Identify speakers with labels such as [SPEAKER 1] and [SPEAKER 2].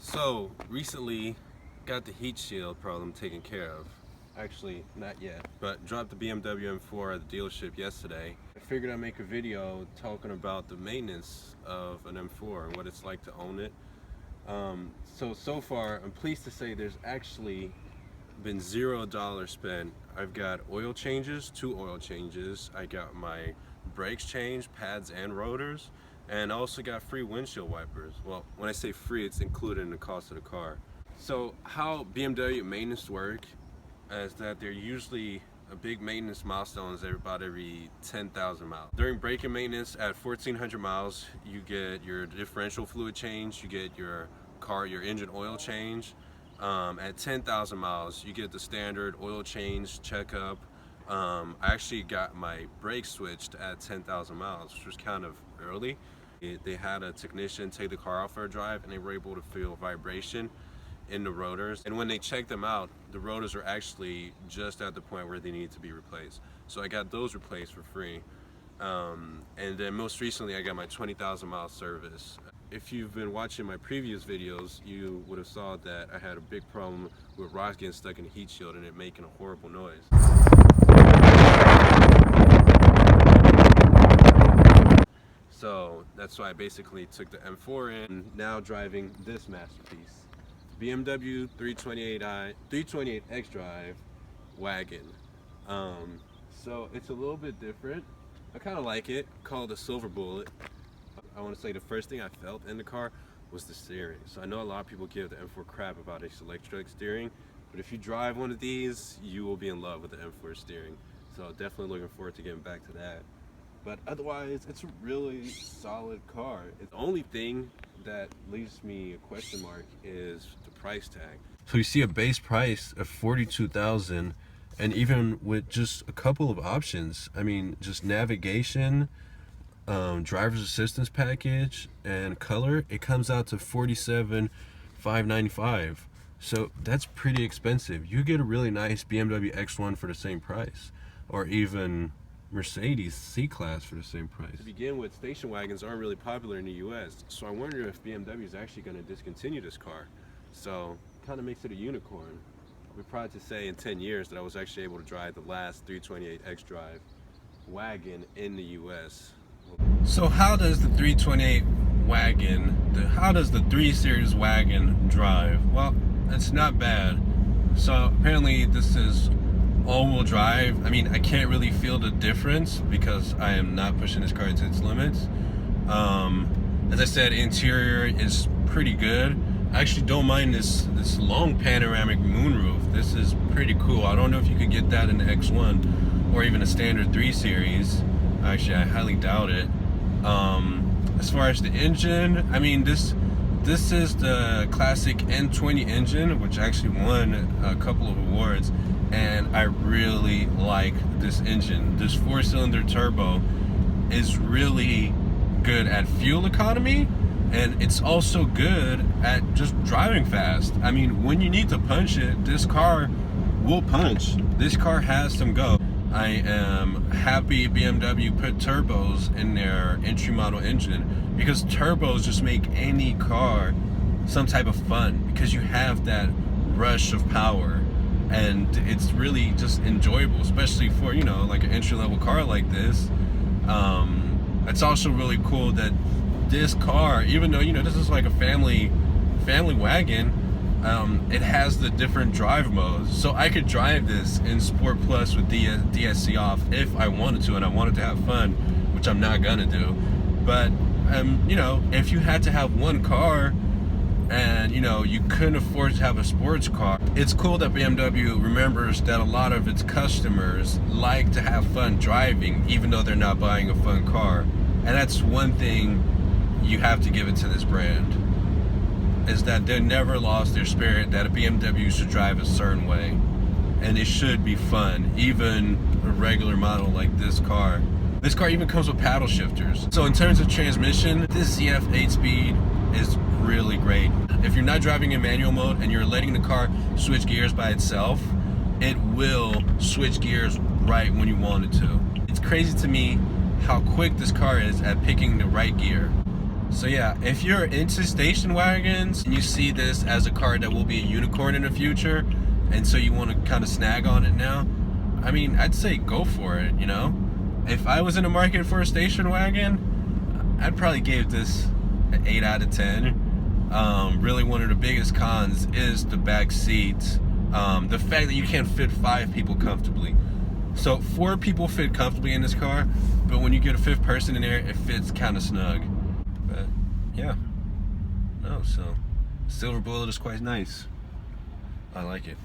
[SPEAKER 1] So recently got the heat shield problem taken care of. Actually, not yet, but dropped the BMW M4 at the dealership yesterday. I figured I'd make a video talking about the maintenance of an M4 and what it's like to own it. So far, I'm pleased to say there's actually been $0 spent. I've got oil changes, 2 oil changes. I got my brakes changed, pads and rotors, and I also got free windshield wipers. Well, when I say free, it's included in the cost of the car. So how BMW maintenance work is that they're usually a big maintenance milestones about every 10,000 miles. During braking maintenance at 1,400 miles, you get your differential fluid change, you get your engine oil change. At 10,000 miles, you get the standard oil change checkup. I actually got my brakes switched at 10,000 miles, which was kind of early. They had a technician take the car out for a drive, and they were able to feel vibration in the rotors. And when they checked them out, the rotors were actually just at the point where they needed to be replaced. So I got those replaced for free. And then most recently, I got my 20,000 mile service. If you've been watching my previous videos, you would have saw that I had a big problem with rocks getting stuck in the heat shield and it making a horrible noise. So that's why I basically took the M4 in, now driving this masterpiece. BMW 328 xdrive wagon. So it's a little bit different. I kind of like it, called a silver bullet. I want to say the first thing I felt in the car was the steering. So I know a lot of people give the M4 crap about its electric steering, but if you drive one of these, you will be in love with the M4 steering. So definitely looking forward to getting back to that. But otherwise, it's a really solid car. The only thing that leaves me a question mark is the price tag. So you see a base price of $42,000, and even with just a couple of options, I mean, just navigation, driver's assistance package, and color, it comes out to $47,595. So that's pretty expensive. You get a really nice BMW X1 for the same price, or even Mercedes C-Class for the same price. To begin with, station wagons aren't really popular in the US, so I wonder if BMW is actually going to discontinue this car. So kind of makes it a unicorn. I'll be proud to say in 10 years that I was actually able to drive the last 328 xDrive wagon in the US. So how does the 328 wagon, how does the 3 Series wagon drive? Well, it's not bad. So apparently this is all-wheel drive. I mean, I can't really feel the difference because I am not pushing this car to its limits. As I said, interior is pretty good. I actually don't mind this long panoramic moonroof. This is pretty cool. I don't know if you could get that in the X1 or even a standard 3 Series. Actually, I highly doubt it. As far as the engine, I mean, this is the classic N20 engine, which actually won a couple of awards, and I really like this engine. This 4-cylinder turbo is really good at fuel economy, and it's also good at just driving fast. I mean, when you need to punch it, this car will punch. This car has some go. I am happy BMW put turbos in their entry model engine, because turbos just make any car some type of fun, because you have that rush of power and it's really just enjoyable, especially for, you know, like an entry-level car like this. It's also really cool that this car, even though, you know, this is like a family wagon, it has the different drive modes. So I could drive this in Sport Plus with DSC off if I wanted to, and I wanted to have fun, which I'm not gonna do. But you know, if you had to have one car and, you know, you couldn't afford to have a sports car, it's cool that BMW remembers that a lot of its customers like to have fun driving, even though they're not buying a fun car. And that's one thing you have to give it to this brand, is that they never lost their spirit that a BMW should drive a certain way, and it should be fun, even a regular model like this car. This car even comes with paddle shifters. So in terms of transmission, this ZF 8-speed is really great. If you're not driving in manual mode and you're letting the car switch gears by itself, it will switch gears right when you want it to. It's crazy to me how quick this car is at picking the right gear. So yeah, if you're into station wagons and you see this as a car that will be a unicorn in the future, and so you want to kind of snag on it now, I mean, I'd say go for it, you know? If I was in the market for a station wagon, I'd probably give this an 8 out of 10. Really one of the biggest cons is the back seats. The fact that you can't fit 5 people comfortably. So 4 people fit comfortably in this car, but when you get a 5th person in there, it fits kind of snug. But yeah, no, so Silver Bullet is quite nice. I like it.